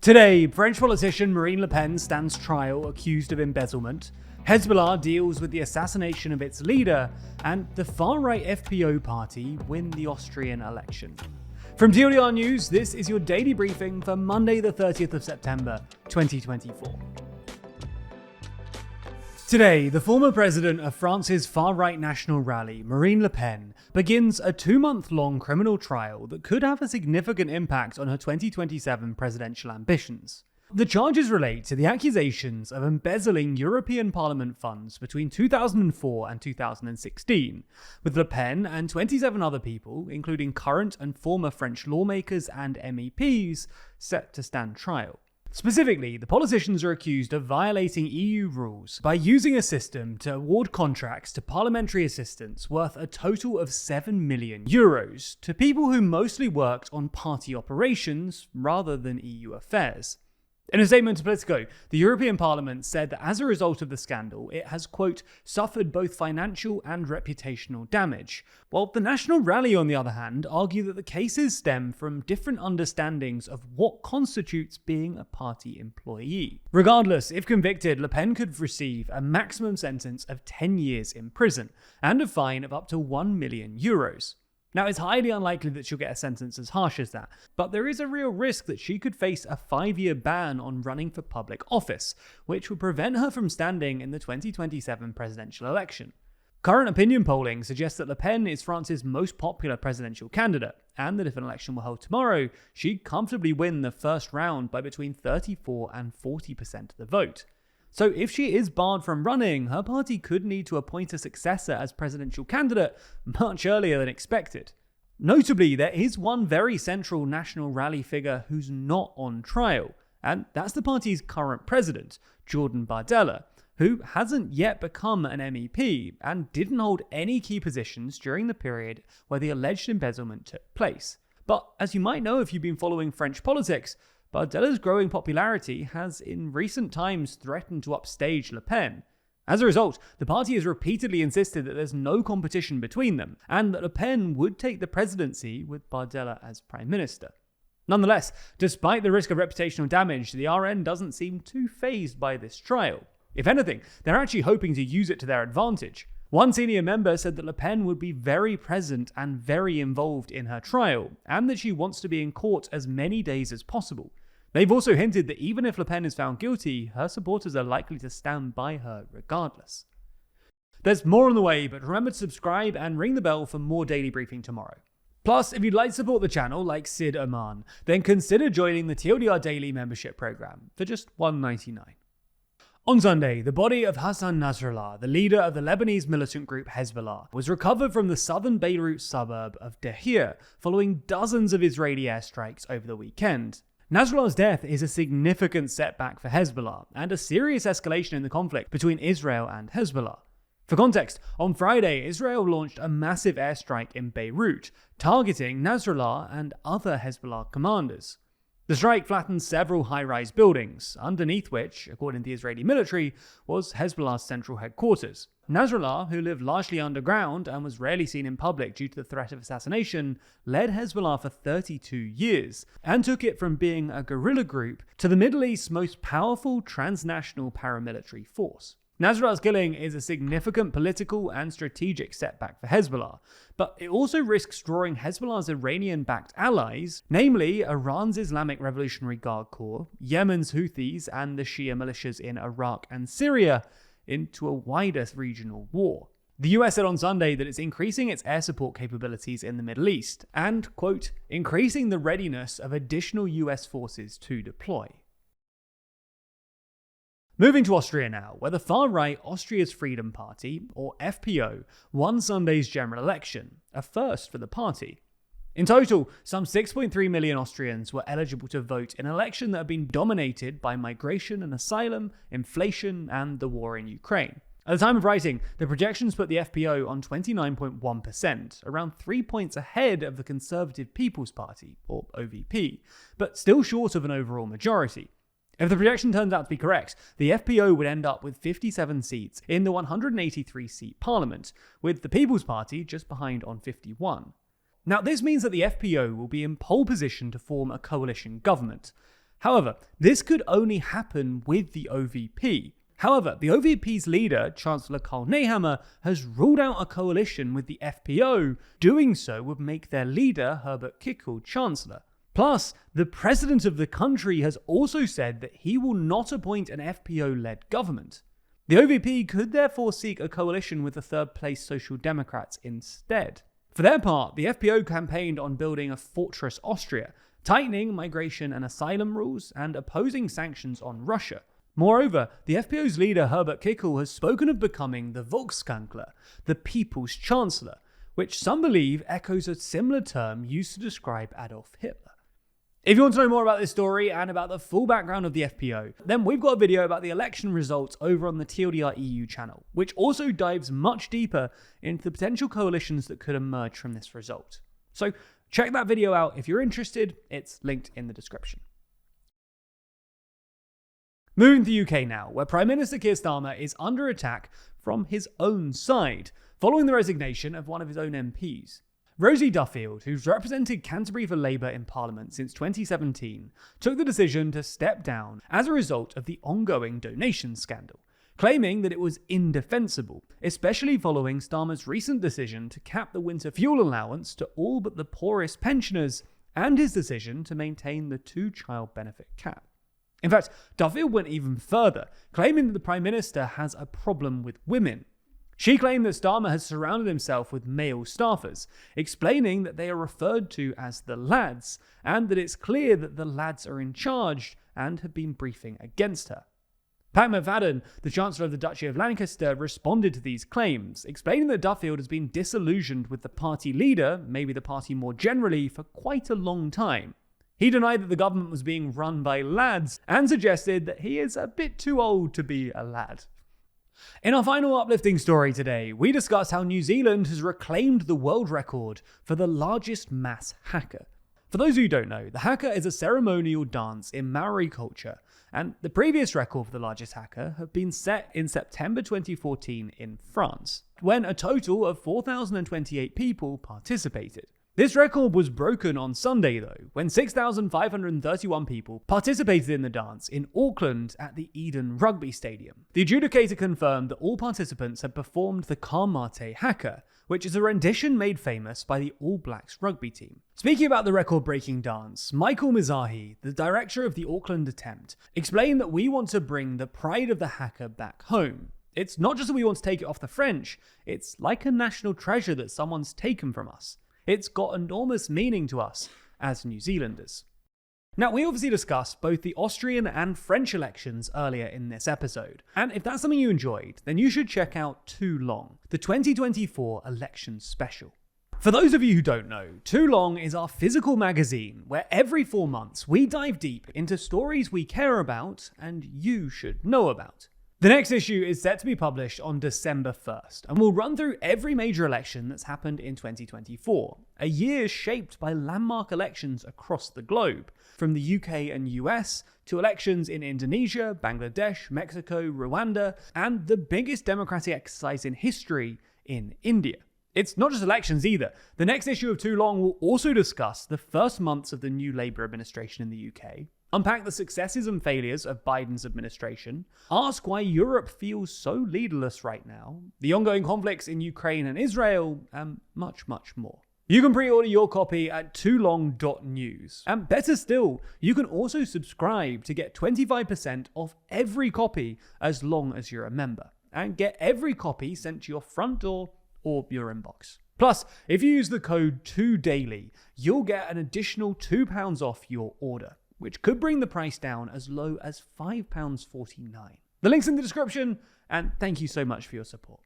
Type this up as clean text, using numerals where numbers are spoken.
Today, French politician Marine Le Pen stands trial accused of embezzlement, Hezbollah deals with the assassination of its leader, and the far-right FPO party win the Austrian election. From TLDR News, this is your daily briefing for Monday the 30th of September, 2024. Today, the former president of France's far-right national rally, Marine Le Pen, begins a 2-month-long criminal trial that could have a significant impact on her 2027 presidential ambitions. The charges relate to the accusations of embezzling European Parliament funds between 2004 and 2016, with Le Pen and 27 other people, including current and former French lawmakers and MEPs, set to stand trial. Specifically, the politicians are accused of violating EU rules by using a system to award contracts to parliamentary assistants worth a total of €7 million to people who mostly worked on party operations rather than EU affairs. In a statement to Politico, the European Parliament said that as a result of the scandal, it has, quote, suffered both financial and reputational damage, while the National Rally, on the other hand, argue that the cases stem from different understandings of what constitutes being a party employee. Regardless, if convicted, Le Pen could receive a maximum sentence of 10 years in prison and a fine of up to €1 million. Now, it's highly unlikely that she'll get a sentence as harsh as that, but there is a real risk that she could face a 5-year ban on running for public office, which would prevent her from standing in the 2027 presidential election. Current opinion polling suggests that Le Pen is France's most popular presidential candidate, and that if an election were held tomorrow, she'd comfortably win the first round by between 34 and 40% of the vote. So if she is barred from running, her party could need to appoint a successor as presidential candidate much earlier than expected. Notably, there is one very central national rally figure who's not on trial, and that's the party's current president, Jordan Bardella, who hasn't yet become an MEP and didn't hold any key positions during the period where the alleged embezzlement took place. But as you might know if you've been following French politics, Bardella's growing popularity has in recent times threatened to upstage Le Pen. As a result, the party has repeatedly insisted that there's no competition between them, and that Le Pen would take the presidency with Bardella as prime minister. Nonetheless, despite the risk of reputational damage, the RN doesn't seem too fazed by this trial. If anything, they're actually hoping to use it to their advantage. One senior member said that Le Pen would be very present and very involved in her trial, and that she wants to be in court as many days as possible. They've also hinted that even if Le Pen is found guilty, her supporters are likely to stand by her regardless. There's more on the way, but remember to subscribe and ring the bell for more daily briefing tomorrow. Plus, if you'd like to support the channel like Sid Oman, then consider joining the TLDR Daily membership program for just $1.99. On Sunday, the body of Hassan Nasrallah, the leader of the Lebanese militant group Hezbollah, was recovered from the southern Beirut suburb of Duffield following dozens of Israeli airstrikes over the weekend. Nasrallah's death is a significant setback for Hezbollah and a serious escalation in the conflict between Israel and Hezbollah. For context, on Friday, Israel launched a massive airstrike in Beirut, targeting Nasrallah and other Hezbollah commanders. The strike flattened several high-rise buildings, underneath which, according to the Israeli military, was Hezbollah's central headquarters. Nasrallah, who lived largely underground and was rarely seen in public due to the threat of assassination, led Hezbollah for 32 years and took it from being a guerrilla group to the Middle East's most powerful transnational paramilitary force. Nasrallah's killing is a significant political and strategic setback for Hezbollah, but it also risks drawing Hezbollah's Iranian-backed allies, namely Iran's Islamic Revolutionary Guard Corps, Yemen's Houthis, and the Shia militias in Iraq and Syria, into a wider regional war. The US said on Sunday that it's increasing its air support capabilities in the Middle East and, quote, increasing the readiness of additional US forces to deploy. Moving to Austria now, where the far-right Austria's Freedom Party, or FPO, won Sunday's general election, a first for the party. In total, some 6.3 million Austrians were eligible to vote in an election that had been dominated by migration and asylum, inflation, and the war in Ukraine. At the time of writing, the projections put the FPO on 29.1%, around 3 points ahead of the Conservative People's Party, or OVP, but still short of an overall majority. If the projection turns out to be correct, the FPO would end up with 57 seats in the 183-seat parliament, with the People's Party just behind on 51. Now, this means that the FPO will be in pole position to form a coalition government. However, this could only happen with the OVP. However, the OVP's leader, Chancellor Karl Nehammer, has ruled out a coalition with the FPO. Doing so would make their leader, Herbert Kickl, Chancellor. Plus, the president of the country has also said that he will not appoint an FPO-led government. The OVP could therefore seek a coalition with the third-place Social Democrats instead. For their part, the FPO campaigned on building a fortress Austria, tightening migration and asylum rules, and opposing sanctions on Russia. Moreover, the FPO's leader Herbert Kickl has spoken of becoming the Volkskansler, the People's Chancellor, which some believe echoes a similar term used to describe Adolf Hitler. If you want to know more about this story and about the full background of the FPO, then we've got a video about the election results over on the TLDR EU channel, which also dives much deeper into the potential coalitions that could emerge from this result. So check that video out if you're interested, it's linked in the description. Moving to the UK now, where Prime Minister Keir Starmer is under attack from his own side, following the resignation of one of his own MPs. Rosie Duffield, who's represented Canterbury for Labour in Parliament since 2017, took the decision to step down as a result of the ongoing donation scandal, claiming that it was indefensible, especially following Starmer's recent decision to cap the winter fuel allowance to all but the poorest pensioners and his decision to maintain the 2-child benefit cap. In fact, Duffield went even further, claiming that the Prime Minister has a problem with women. She claimed that Starmer has surrounded himself with male staffers, explaining that they are referred to as the lads, and that it's clear that the lads are in charge and have been briefing against her. Pat McFadden, the Chancellor of the Duchy of Lancaster, responded to these claims, explaining that Duffield has been disillusioned with the party leader, maybe the party more generally, for quite a long time. He denied that the government was being run by lads and suggested that he is a bit too old to be a lad. In our final uplifting story today, we discuss how New Zealand has reclaimed the world record for the largest mass haka. For those who don't know, the haka is a ceremonial dance in Maori culture, and the previous record for the largest haka had been set in September 2014 in France, when a total of 4,028 people participated. This record was broken on Sunday though, when 6,531 people participated in the dance in Auckland at the Eden Rugby Stadium. The adjudicator confirmed that all participants had performed the Kamate Haka, which is a rendition made famous by the All Blacks rugby team. Speaking about the record-breaking dance, Michael Mizahi, the director of the Auckland attempt, explained that we want to bring the pride of the haka back home. It's not just that we want to take it off the French, it's like a national treasure that someone's taken from us. It's got enormous meaning to us as New Zealanders. Now, we obviously discussed both the Austrian and French elections earlier in this episode, and if that's something you enjoyed, then you should check out Too Long, the 2024 election special. For those of you who don't know, Too Long is our physical magazine where every 4 months we dive deep into stories we care about and you should know about. The next issue is set to be published on December 1st, and we'll run through every major election that's happened in 2024, a year shaped by landmark elections across the globe, from the UK and US to elections in Indonesia, Bangladesh, Mexico, Rwanda, and the biggest democratic exercise in history in India. It's not just elections either. The next issue of Too Long will also discuss the first months of the new Labour administration in the UK, unpack the successes and failures of Biden's administration, ask why Europe feels so leaderless right now, the ongoing conflicts in Ukraine and Israel, and much, much more. You can pre-order your copy at toolong.news. And better still, you can also subscribe to get 25% off every copy as long as you're a member, and get every copy sent to your front door or your inbox. Plus, if you use the code 2DAILY, you'll get an additional £2 off your order, which could bring the price down as low as £5.49. The link's in the description, and thank you so much for your support.